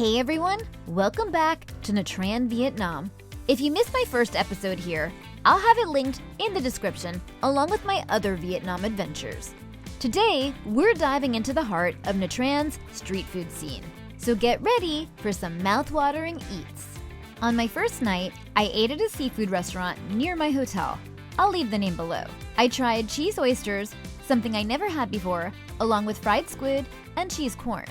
Hey everyone, welcome back to NhaTrang Vietnam. If you missed my first episode here, I'll have it linked in the description along with my other Vietnam adventures. Today, we're diving into the heart of Nha Trang's street food scene. So get ready for some mouth-watering eats. On my first night, I ate at a seafood restaurant near my hotel. I'll leave the name below. I tried cheese oysters, something I never had before, along with fried squid and cheese corn.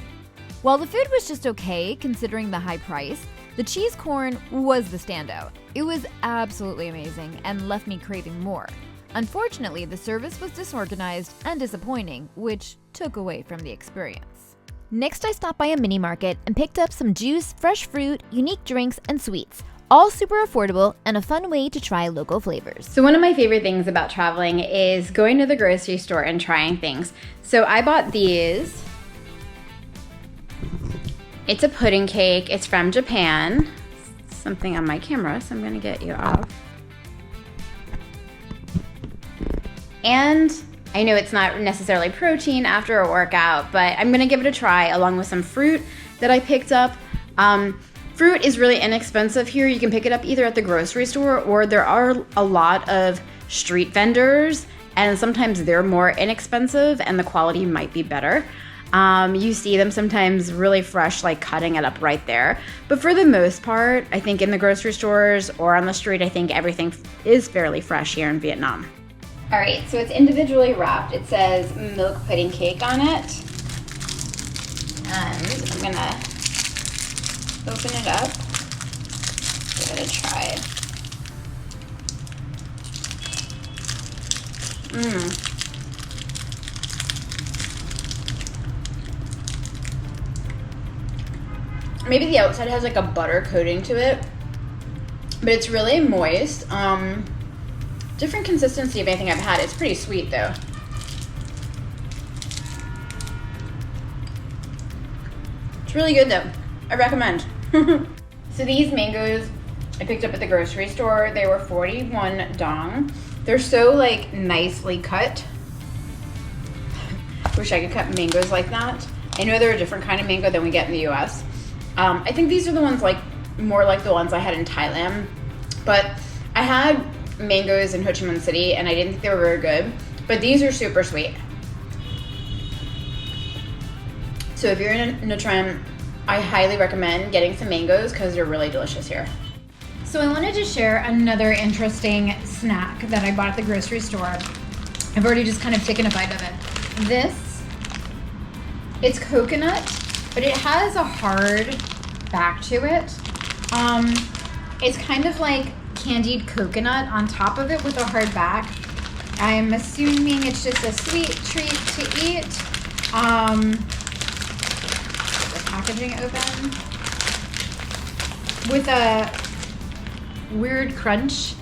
While the food was just okay considering the high price, the cheese corn was the standout. It was absolutely amazing and left me craving more. Unfortunately, the service was disorganized and disappointing, which took away from the experience. Next, I stopped by a mini market and picked up some juice, fresh fruit, unique drinks, and sweets. All super affordable and a fun way to try local flavors. So one of my favorite things about traveling is going to the grocery store and trying things. So I bought these. It's a pudding cake. It's from Japan. Something on my camera, so I'm gonna get you off. And I know it's not necessarily protein after a workout, but I'm gonna give it a try along with some fruit that I picked up. Fruit is really inexpensive here. You can pick it up either at the grocery store or there are a lot of street vendors and sometimes they're more inexpensive and the quality might be better. You see them sometimes really fresh, like cutting it up right there. But for the most part, I think in the grocery stores or on the street, I think everything is fairly fresh here in Vietnam. All right, so it's individually wrapped. It says milk pudding cake on it. And I'm gonna open it up, give it a try. Maybe the outside has like a butter coating to it, but it's really moist. Different consistency of anything I've had. It's pretty sweet though. It's really good though. I recommend. So these mangoes I picked up at the grocery store. They were 41 dong. They're so like nicely cut. Wish I could cut mangoes like that. I know they're a different kind of mango than we get in the US. I think these are the ones like more like the ones I had in Thailand, but I had mangoes in Ho Chi Minh City and I didn't think they were very good, but these are super sweet. So if you're in Nha Trang, I highly recommend getting some mangoes because they're really delicious here. So I wanted to share another interesting snack that I bought at the grocery store. I've already just kind of taken a bite of it. It's coconut, but it has a hard back to it. It's kind of like candied coconut on top of it with a hard back. I'm assuming it's just a sweet treat to eat. The packaging open with a weird crunch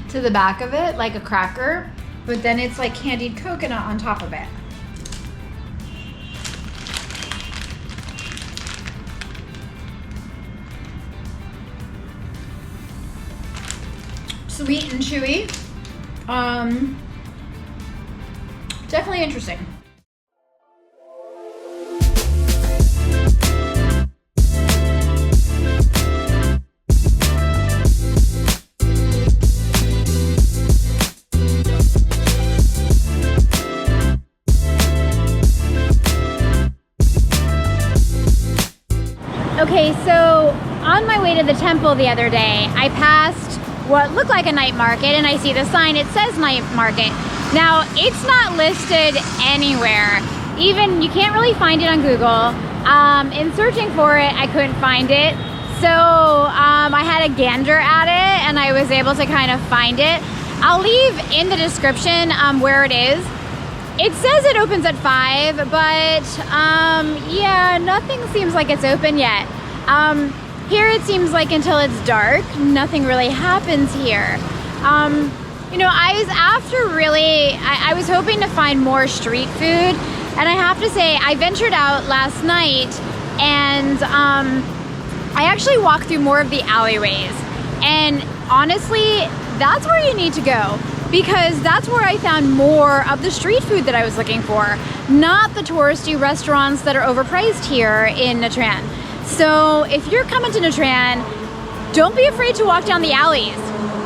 to the back of it, like a cracker, but then it's like candied coconut on top of it. Sweet and chewy. Definitely interesting. Okay, so on my way to the temple the other day, I passed what looked like a night market and I see the sign, it says night market. Now, it's not listed anywhere. Even, you can't really find it on Google. In searching for it, I couldn't find it. So I had a gander at it and I was able to kind of find it. I'll leave in the description where it is. It says it opens at 5, but yeah, nothing seems like it's open yet. Here it seems like until it's dark, nothing really happens here. You know, I was hoping to find more street food, and I have to say, I ventured out last night and I actually walked through more of the alleyways. And honestly, that's where you need to go, because that's where I found more of the street food that I was looking for, not the touristy restaurants that are overpriced here in Nha Trang. So if you're coming to NhaTrang, don't be afraid to walk down the alleys.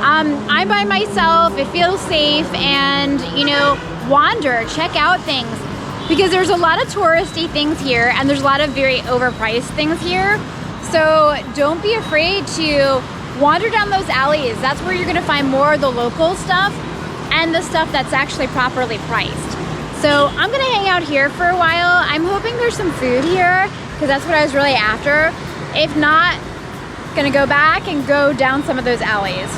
I'm by myself, it feels safe, and you know, wander, check out things, because there's a lot of touristy things here and there's a lot of very overpriced things here. So don't be afraid to wander down those alleys. That's where you're gonna find more of the local stuff and the stuff that's actually properly priced. So I'm gonna hang out here for a while. I'm hoping there's some food here, because that's what I was really after. If not, gonna go back and go down some of those alleys.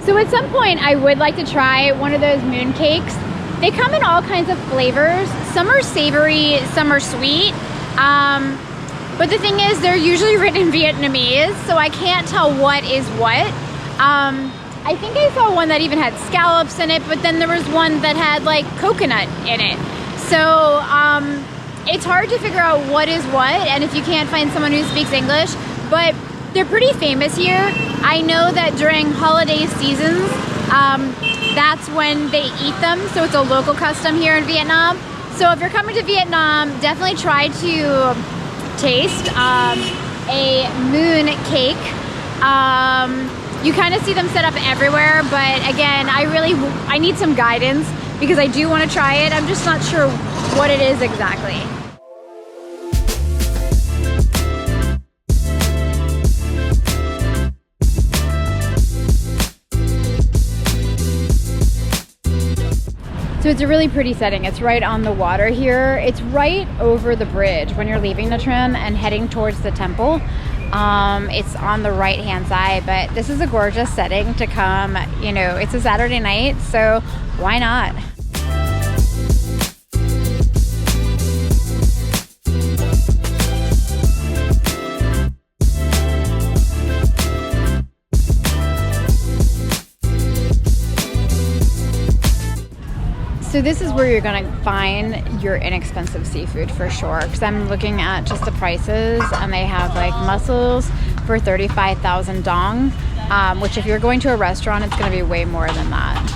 So at some point, I would like to try one of those moon cakes. They come in all kinds of flavors. Some are savory, some are sweet. But the thing is, they're usually written in Vietnamese, so I can't tell what is what. I think I saw one that even had scallops in it, but then there was one that had like coconut in it. So it's hard to figure out what is what, and if you can't find someone who speaks English, but they're pretty famous here. I know that during holiday seasons, that's when they eat them, so it's a local custom here in Vietnam. So if you're coming to Vietnam, definitely try to taste a moon cake. You kind of see them set up everywhere, but again, I need some guidance because I do want to try it. I'm just not sure what it is exactly. So it's a really pretty setting. It's right on the water here. It's right over the bridge when you're leaving NhaTrang and heading towards the temple. It's on the right hand side, but this is a gorgeous setting to come. You know, it's a Saturday night, so why not? So this is where you're gonna find your inexpensive seafood for sure, because I'm looking at just the prices and they have like mussels for 35,000 dong, which if you're going to a restaurant, it's gonna be way more than that.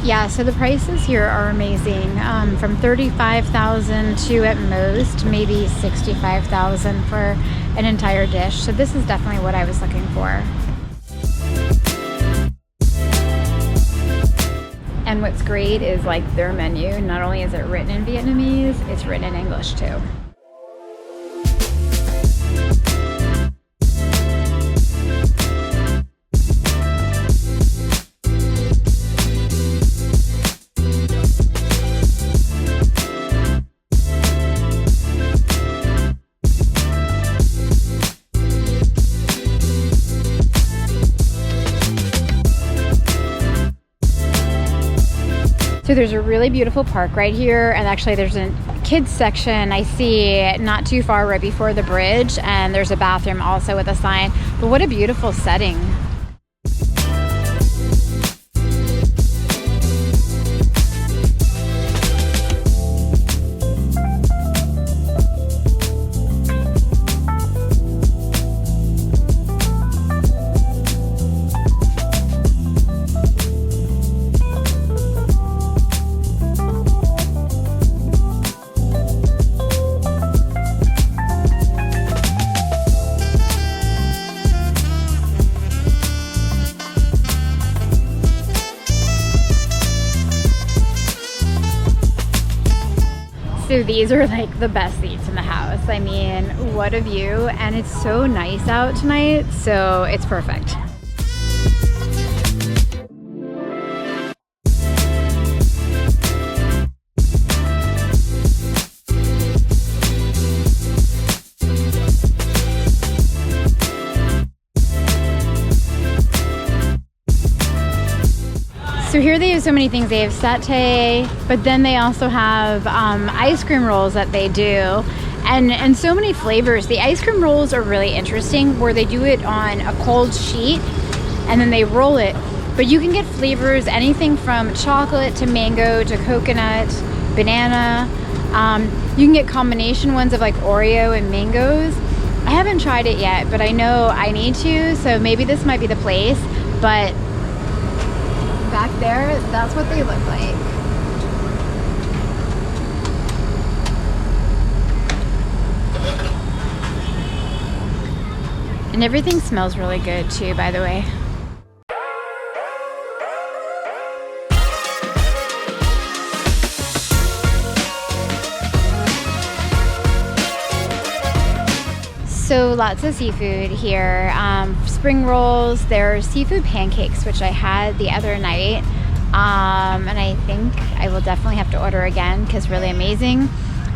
Yeah, so the prices here are amazing. From 35,000 to at most maybe 65,000 for an entire dish. So this is definitely what I was looking for. And what's great is like their menu, not only is it written in Vietnamese, it's written in English too. So there's a really beautiful park right here, and actually there's a kids section I see not too far right before the bridge, and there's a bathroom also with a sign. But what a beautiful setting. So these are like the best seats in the house. I mean, what a view, and it's so nice out tonight, so it's perfect. So here they have so many things. They have satay, but then they also have ice cream rolls that they do, and so many flavors. The ice cream rolls are really interesting, where they do it on a cold sheet and then they roll it. But you can get flavors, anything from chocolate to mango to coconut, banana. You can get combination ones of like Oreo and mangoes. I haven't tried it yet, but I know I need to, so maybe this might be the place. But back there, that's what they look like. And everything smells really good too, by the way. So lots of seafood here. Spring rolls, there's seafood pancakes, which I had the other night. And I think I will definitely have to order again because really amazing.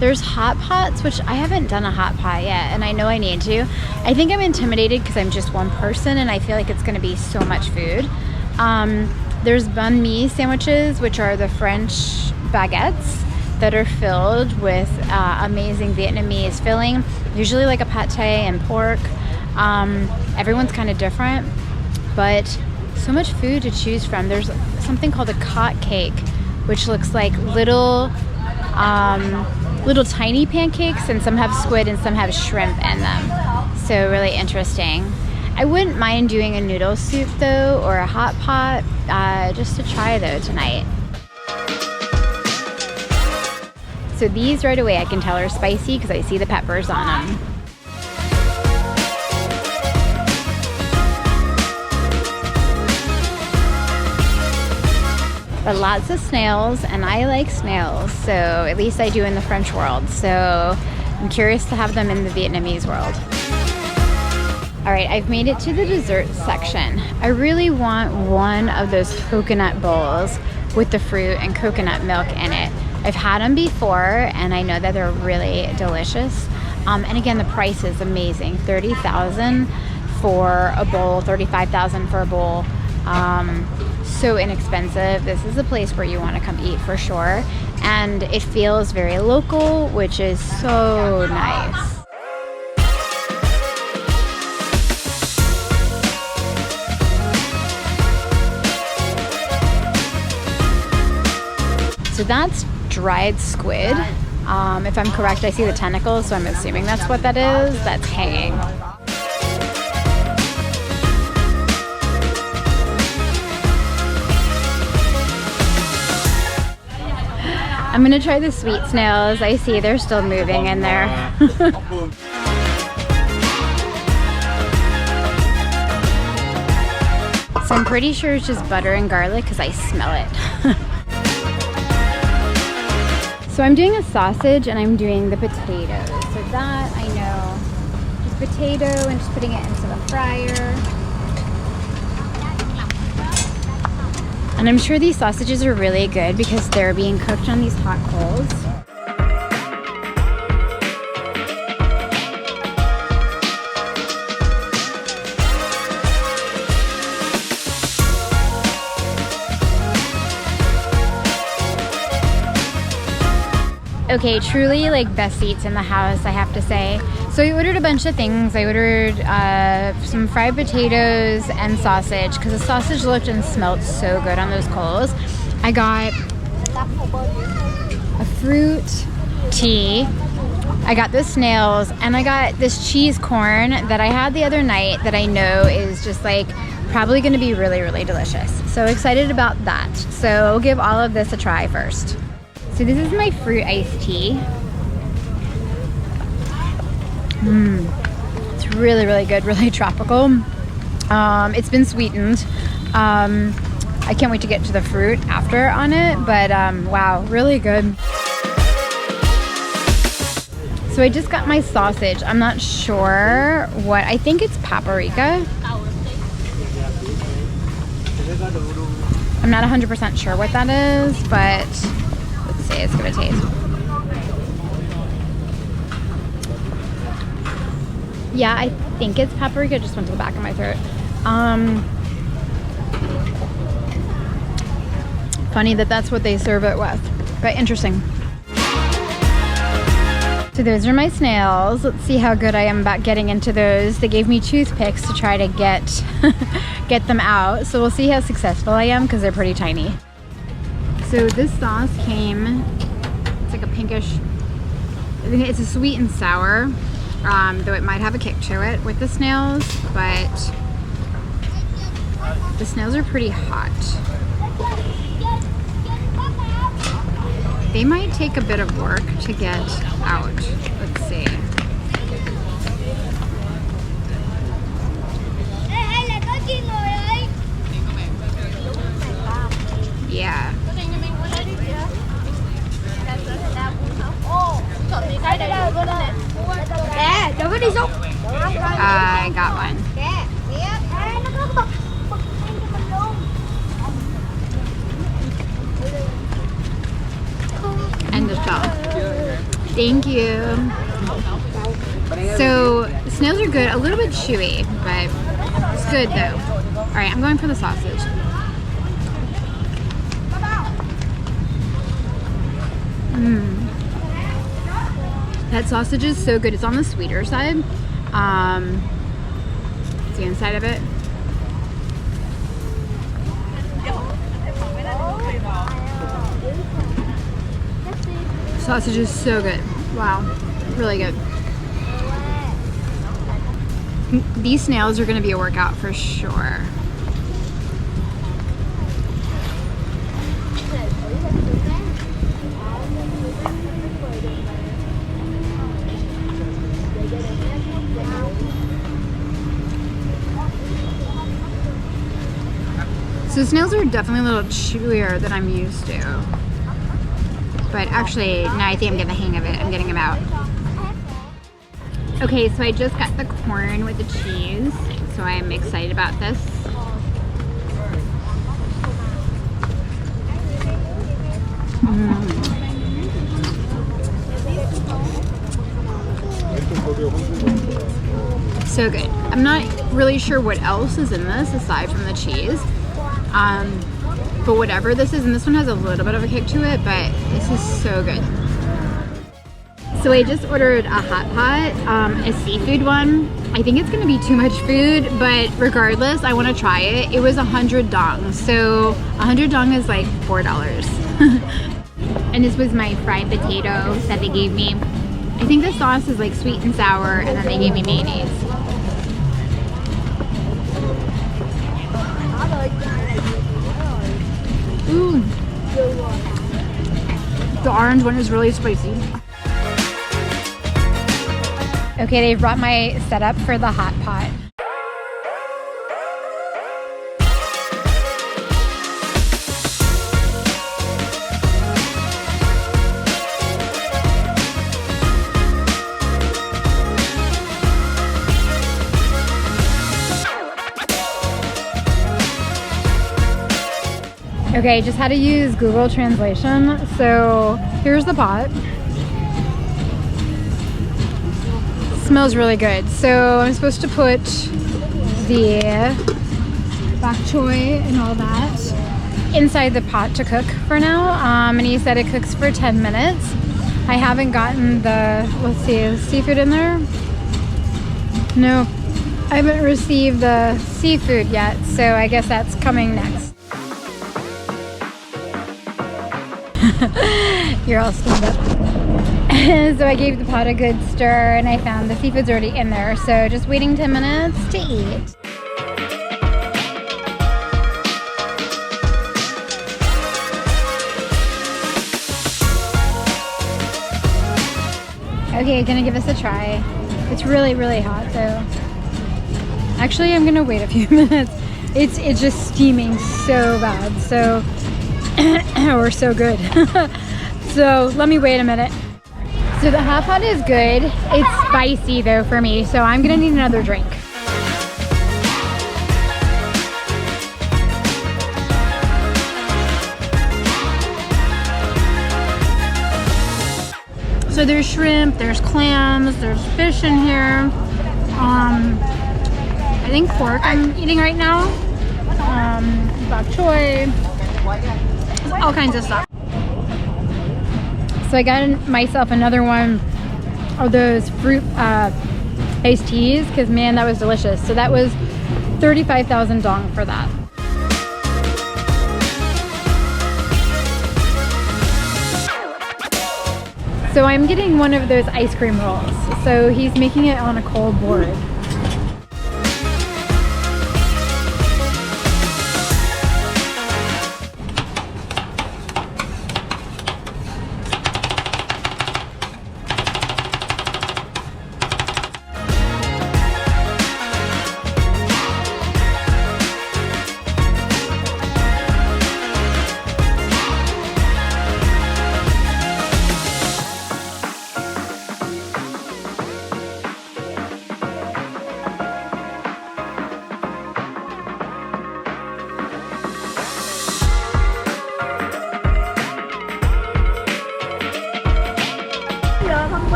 There's hot pots, which I haven't done a hot pot yet, and I know I need to. I think I'm intimidated because I'm just one person and I feel like it's gonna be so much food. There's banh mi sandwiches, which are the French baguettes that are filled with amazing Vietnamese filling, usually like a pate and pork. Everyone's kind of different, but so much food to choose from. There's something called a cot cake, which looks like little tiny pancakes, and some have squid and some have shrimp in them. So really interesting. I wouldn't mind doing a noodle soup though, or a hot pot, just to try though tonight. So these right away I can tell are spicy because I see the peppers on them. But lots of snails, and I like snails, so at least I do in the French world. So I'm curious to have them in the Vietnamese world. All right, I've made it to the dessert section. I really want one of those coconut bowls with the fruit and coconut milk in it. I've had them before, and I know that they're really delicious. And again, the price is amazing. $30,000 for a bowl, $35,000 for a bowl. So inexpensive. This is a place where you want to come eat for sure. And it feels very local, which is so nice. So that's dried squid. If I'm correct, I see the tentacles, so I'm assuming that's what that is. That's hanging. I'm gonna try the sweet snails. I see they're still moving in there. So I'm pretty sure it's just butter and garlic because I smell it. So I'm doing a sausage and I'm doing the potatoes. So that I know, just potato and just putting it into the fryer. And I'm sure these sausages are really good because they're being cooked on these hot coals. Okay, truly like best seats in the house, I have to say. So I ordered a bunch of things. I ordered some fried potatoes and sausage because the sausage looked and smelled so good on those coals. I got a fruit tea. I got the snails, and I got this cheese corn that I had the other night that I know is just like probably going to be really, really delicious. So excited about that. So I'll give all of this a try first. So this is my fruit iced tea. It's really, really good, really tropical. It's been sweetened. I can't wait to get to the fruit after on it, but wow, really good. So I just got my sausage. I'm not sure what, I think it's paprika. I'm not 100% sure what that is, but let's see, let's give it a taste. Yeah, I think it's paprika. It just went to the back of my throat. Funny that that's what they serve it with, but interesting. So those are my snails. Let's see how good I am about getting into those. They gave me toothpicks to try to get get them out. So we'll see how successful I am because they're pretty tiny. So this sauce came, it's like a pinkish, I think it's a sweet and sour, though it might have a kick to it with the snails, but the snails are pretty hot. They might take a bit of work to get out. Let's see. Yeah. I got one. End of shop. Thank you. So snails are good, a little bit chewy, but it's good though. All right, I'm going for the sausage. That sausage is so good. It's on the sweeter side. It's the inside of it. Sausage is so good. Wow, really good. These snails are going to be a workout for sure. So snails are definitely a little chewier than I'm used to. But actually, now I think I'm getting the hang of it. I'm getting them out. Okay, so I just got the corn with the cheese. So I'm excited about this. So good. I'm not really sure what else is in this aside from the cheese. But whatever this is, and this one has a little bit of a kick to it, but this is so good. So I just ordered a hot pot, a seafood one. I think it's gonna be too much food, but regardless, I wanna try it. It was 100 dong, so 100 dong is like $4. And this was my fried potato that they gave me. I think the sauce is like sweet and sour, and then they gave me mayonnaise. Ooh. The orange one is really spicy. Okay, they brought my setup for the hot pot. Okay, just had to use Google Translation. So here's the pot. Smells really good. So I'm supposed to put the bok choy and all that inside the pot to cook for now. And he said it cooks for 10 minutes. I haven't gotten the, let's see, the seafood in there? No, I haven't received the seafood yet. So I guess that's coming next. You're all stand up. So I gave the pot a good stir and I found the seafood's already in there. So just waiting 10 minutes to eat. Okay, gonna give this a try. It's really, really hot though. Actually, I'm gonna wait a few minutes. It's just steaming so bad. So or so good. So let me wait a minute. So the hot pot is good. It's spicy though for me, so I'm gonna need another drink. So there's shrimp, there's clams, there's fish in here. I think pork I'm eating right now. Bok choy, all kinds of stuff. So I got myself another one of those fruit iced teas because man, that was delicious. So that was 35,000 dong for that. So I'm getting one of those ice cream rolls. So he's making it on a cold board.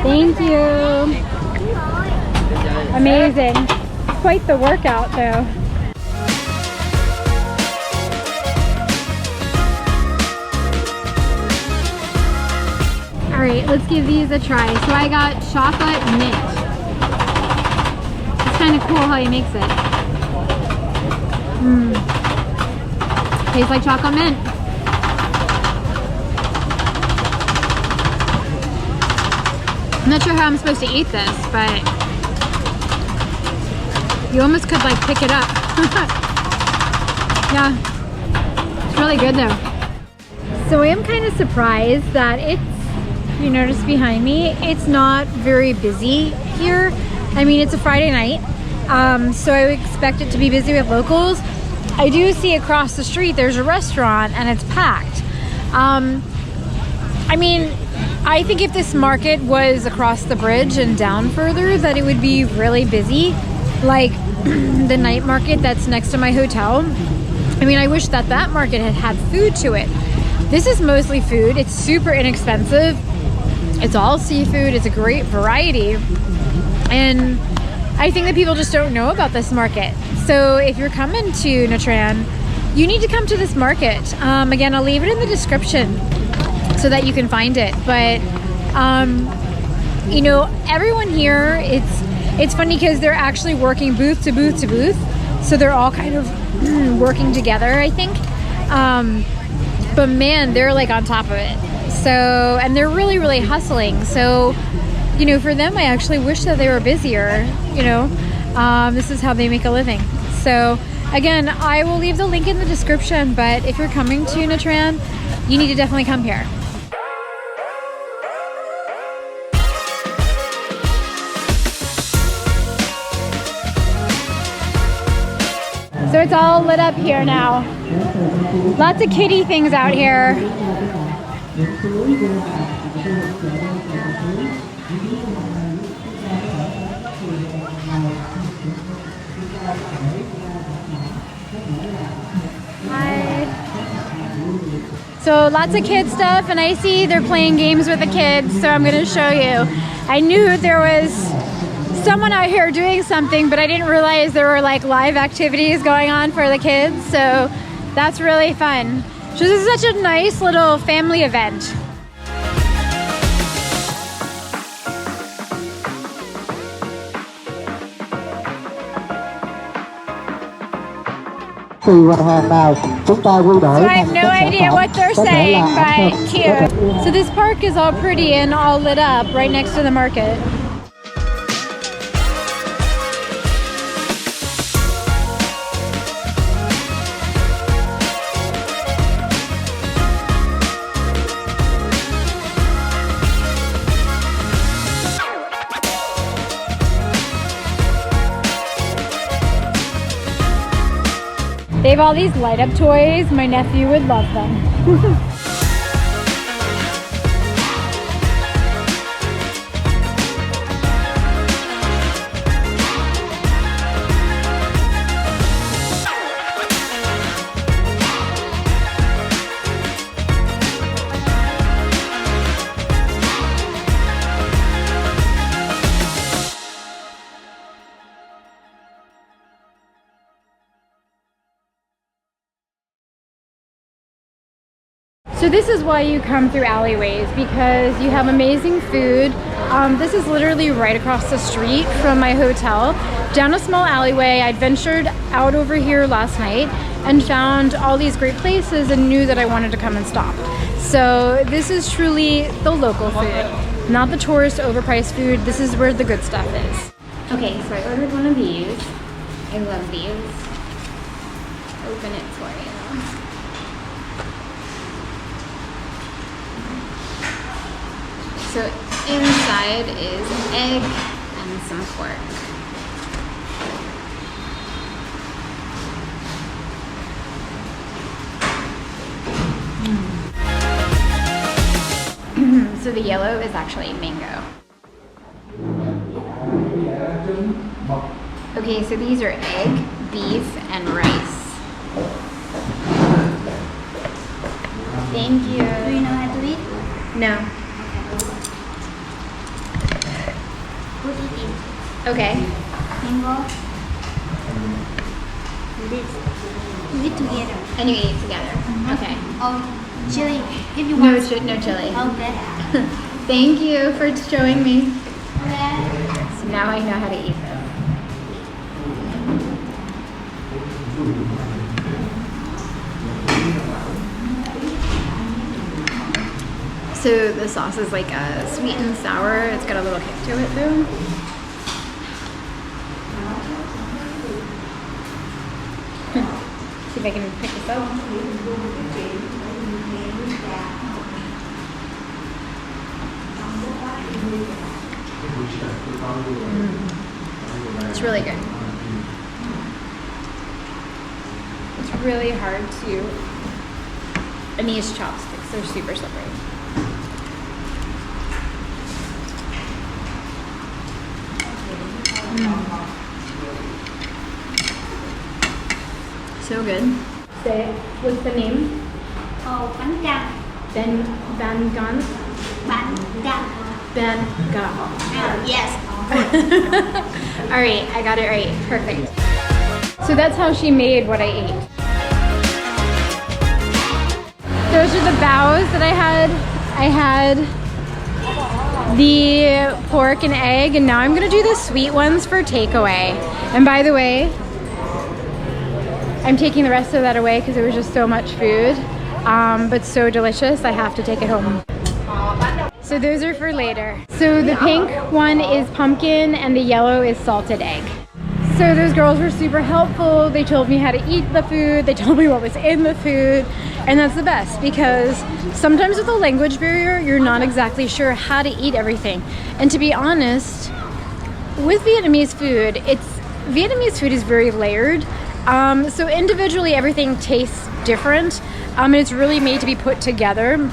Thank you. Amazing. Quite the workout though. All right, let's give these a try. So I got chocolate mint. It's kind of cool how he makes it. Tastes like chocolate mint. I'm not sure how I'm supposed to eat this, but you almost could like pick it up. Yeah, it's really good though. So I am kind of surprised that it's, you notice behind me, it's not very busy here. I mean, it's a Friday night, so I would expect it to be busy with locals. I do see across the street there's a restaurant and it's packed. I mean, I think if this market was across the bridge and down further, that it would be really busy, like the night market that's next to my hotel. I mean, I wish that that market had food to it. This is mostly food. It's super inexpensive. It's all seafood. It's a great variety. And I think that people just don't know about this market. So if you're coming to Nha Trang, you need to come to this market. Again, I'll leave it in the description so that you can find it. But you know, everyone here, it's funny because they're actually working booth to booth to booth, so they're all kind of working together, I think. But man, they're like on top of it. So, and they're really hustling. So, you know, for them, I actually wish that they were busier. You know, this is how they make a living. So again, I will leave the link in the description, but if you're coming to Nha Trang, you need to definitely come here. So it's all lit up here now. Lots of kiddie things out here. Hi. So lots of kid stuff, and I see they're playing games with the kids, so I'm gonna show you. I knew there was someone out here doing something, but I didn't realize there were like live activities going on for the kids, so that's really fun. So this is such a nice little family event. So I have no idea what they're saying, but cute. So this park is all pretty and all lit up right next to the market. They have all these light up toys. My nephew would love them. So this is why you come through alleyways, because you have amazing food. This is literally right across the street from my hotel, down a small alleyway. I ventured out over here last night and found all these great places and knew that I wanted to come and stop. So this is truly the local food, not the tourist overpriced food. This is where the good stuff is. Okay, so I ordered one of these. I love these. Open it for you. So inside is egg and some pork. So the yellow is actually mango. Okay, so these are egg, beef, and rice. Thank you. Do you know how to eat? No. Put it in. Okay. Mango. This. You eat together. And you eat it together. Okay. Oh, chili. If you No, want. no chili. Okay. Thank you for showing me. Okay. So now I know how to eat them. So the sauce is like sweet and sour. It's got a little kick to it though. See if I can pick this up. It's really good. It's really hard to, and these chopsticks, they're super slippery. So good. Say it. What's the name? Oh, bánh căn. Banh Can. Bánh căn. Banh Can. Yes. All right, I got it right. Perfect. So that's how she made what I ate. Those are the bows that I had. I had the pork and egg, and now I'm gonna do the sweet ones for takeaway. And by the way, I'm taking the rest of that away because it was just so much food, but so delicious, I have to take it home. So those are for later. So the pink one is pumpkin and the yellow is salted egg. So those girls were super helpful. They told me how to eat the food. They told me what was in the food. And that's the best, because sometimes with a language barrier, you're not exactly sure how to eat everything. And to be honest, with Vietnamese food, Vietnamese food is very layered. So individually, everything tastes different. And it's really made to be put together.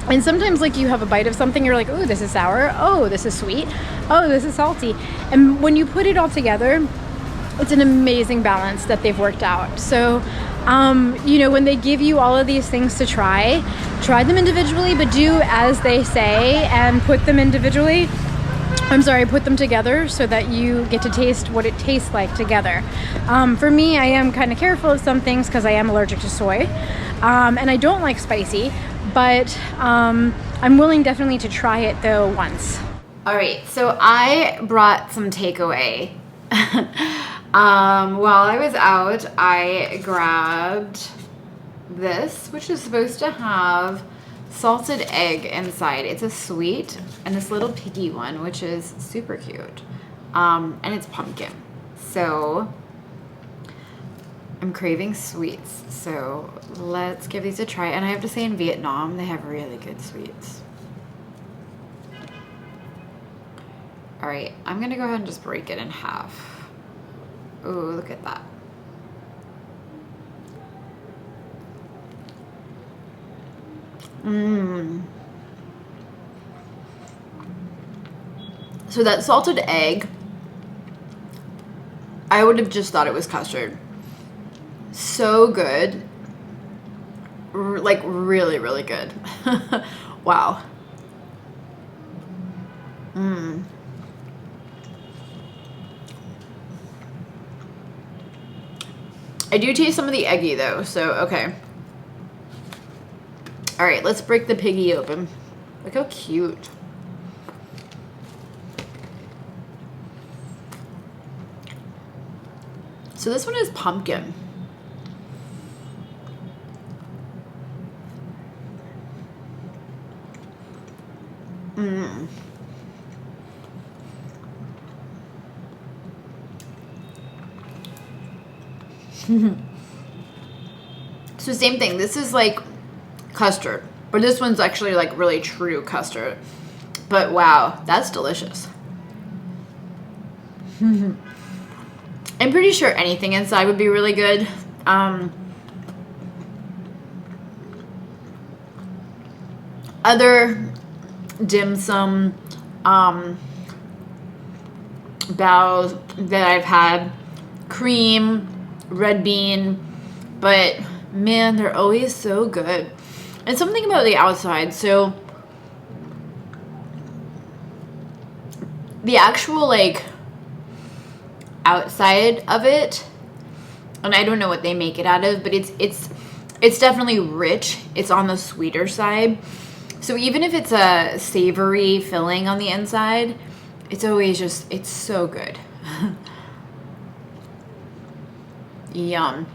And sometimes, like, you have a bite of something, you're like, oh, this is sour. Oh, this is sweet. Oh, this is salty. And when you put it all together, it's an amazing balance that they've worked out. So, you know, when they give you all of these things to try them individually, but do as they say and put them individually. Put them together so that you get to taste what it tastes like together. For me, I am kind of careful of some things because I am allergic to soy. And I don't like spicy, but I'm willing definitely to try it though once. All right, so I brought some takeaway. While I was out, I grabbed this, which is supposed to have salted egg inside. It's a sweet, and this little piggy one, which is super cute. And it's pumpkin. So I'm craving sweets. So let's give these a try. And I have to say, in Vietnam, they have really good sweets. All right, I'm gonna go ahead and just break it in half. Ooh, look at that. So that salted egg, I would have just thought it was custard. So good. Like, really, really good. Wow. I do taste some of the eggy though, so okay. All right, let's break the piggy open. Look how cute. So this one is pumpkin. So same thing. This is like custard, but this one's actually like really true custard. But wow, that's delicious. I'm pretty sure anything inside would be really good. Other dim sum bows that I've had, cream, red bean, but man, they're always so good. And something about the outside. So the actual like outside of it, and I don't know what they make it out of, but it's definitely rich. It's on the sweeter side. So even if it's a savory filling on the inside, it's always just, it's so good. Yum.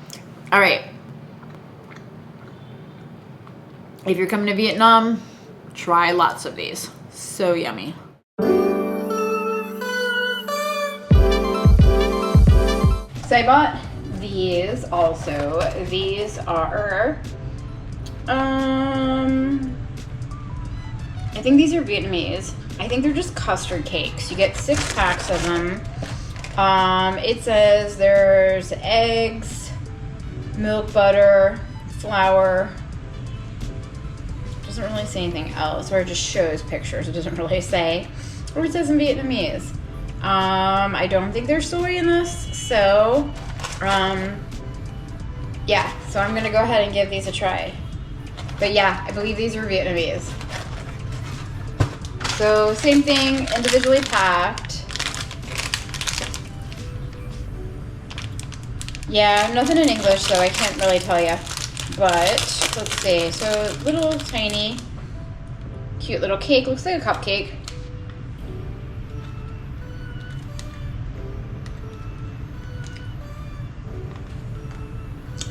All right. If you're coming to Vietnam, try lots of these. So yummy. So I bought these also. These are, I think these are Vietnamese. I think they're just custard cakes. You get 6 packs of them. It says there's eggs, milk, butter, flour. Doesn't really say anything else, or it just shows pictures. It doesn't really say, or it says in Vietnamese. I don't think there's soy in this, so yeah, so I'm gonna go ahead and give these a try. But yeah, I believe these are Vietnamese. So same thing, individually packed. Yeah, nothing in English, so I can't really tell you. But let's see. So little tiny, cute little cake. Looks like a cupcake.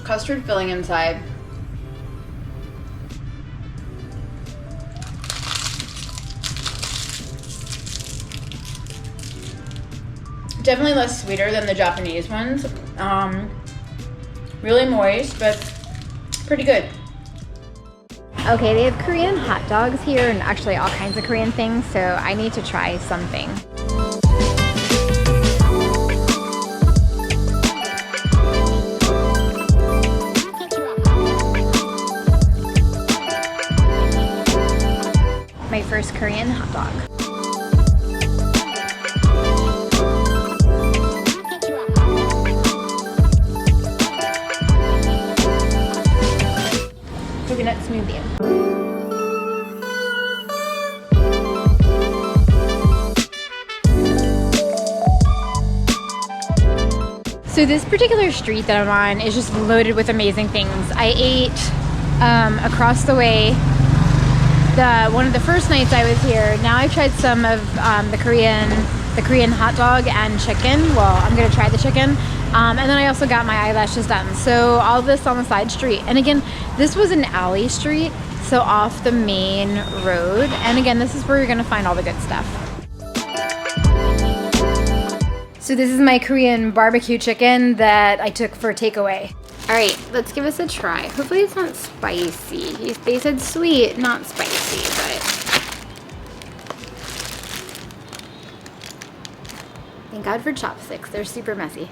Custard filling inside. Definitely less sweeter than the Japanese ones. Really moist, but pretty good. Okay, they have Korean hot dogs here and actually all kinds of Korean things, so I need to try something. My first Korean hot dog. Coconut smoothie. So this particular street that I'm on is just loaded with amazing things. I ate across the way one of the first nights I was here. Now I've tried some of the Korean hot dog and chicken. Well, I'm gonna try the chicken. And then I also got my eyelashes done. So all this on the side street. And again, this was an alley street, so off the main road. And again, this is where you're gonna find all the good stuff. So this is my Korean barbecue chicken that I took for takeaway. All right, let's give this a try. Hopefully it's not spicy. They said sweet, not spicy, but. Thank God for chopsticks, they're super messy.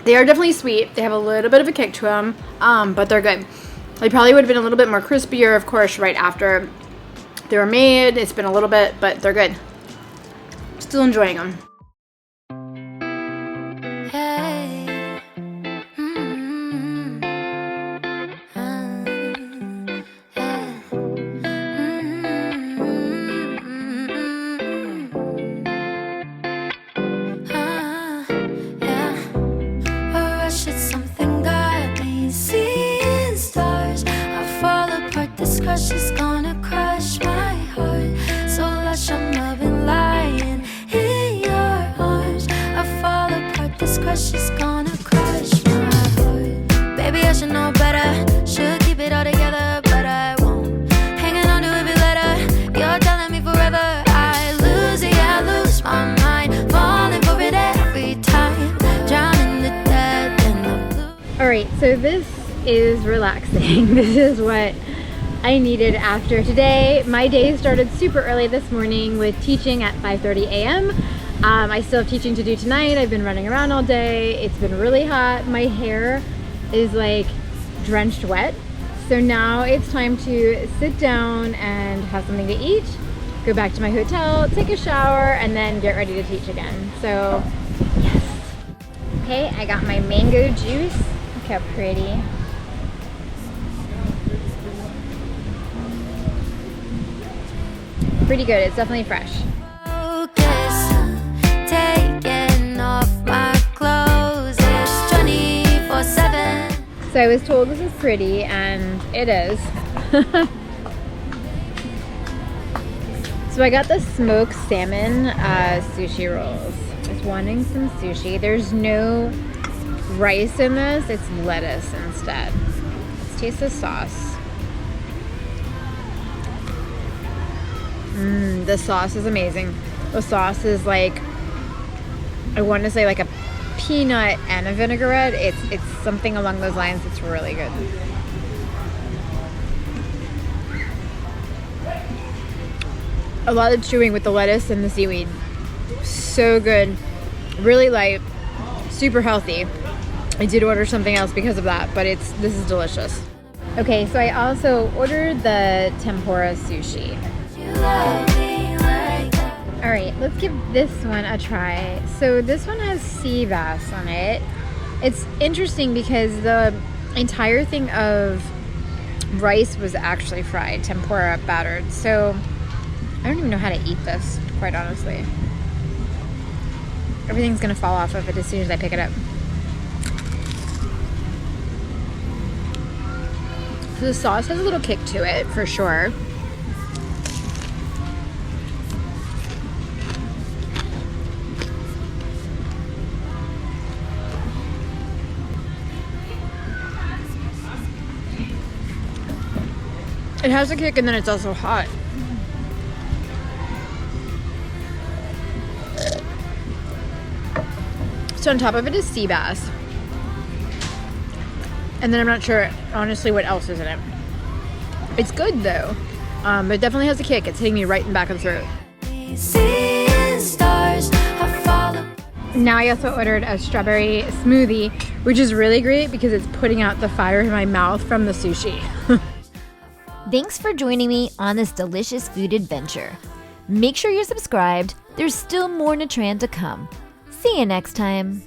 They are definitely sweet. They have a little bit of a kick to them, but they're good. They probably would have been a little bit more crispier, of course, right after they were made. It's been a little bit, but they're good. Still enjoying them. she's gonna crush my heart. Baby, I should know better. Should keep it all together, but I won't. Hanging on to every letter. You're telling me forever. I lose it, yeah, I lose my mind. Falling for it every time. Drowning the dead in the blue. All right, so this is relaxing. This is what I needed after today. My day started super early this morning with teaching at 5:30 a.m. I still have teaching to do tonight. I've been running around all day. It's been really hot. My hair is like drenched wet. So now it's time to sit down and have something to eat, go back to my hotel, take a shower, and then get ready to teach again. So yes. Okay, I got my mango juice. Look how pretty. Pretty good, it's definitely fresh. Taking off my clothes, it's 24/7. So I was told this is pretty, and it is. So I got the smoked salmon sushi rolls. Just wanting some sushi. There's no rice in this, it's lettuce instead. Let's taste the sauce. The sauce is amazing. The sauce is like, I want to say like a peanut and a vinaigrette. It's something along those lines. It's really good. A lot of chewing with the lettuce and the seaweed. So good. Really light. Super healthy. I did order something else because of that, but this is delicious. Okay, so I also ordered the tempura sushi. All right, let's give this one a try. So this one has sea bass on it. It's interesting because the entire thing of rice was actually fried, tempura battered. So I don't even know how to eat this, quite honestly. Everything's gonna fall off of it as soon as I pick it up. So the sauce has a little kick to it, for sure. It has a kick, and then it's also hot. So on top of it is sea bass. And then I'm not sure, honestly, what else is in it. It's good, though. But it definitely has a kick. It's hitting me right in the back of the throat. Now I also ordered a strawberry smoothie, which is really great because it's putting out the fire in my mouth from the sushi. Thanks for joining me on this delicious food adventure. Make sure you're subscribed. There's still more NhaTrang to come. See you next time.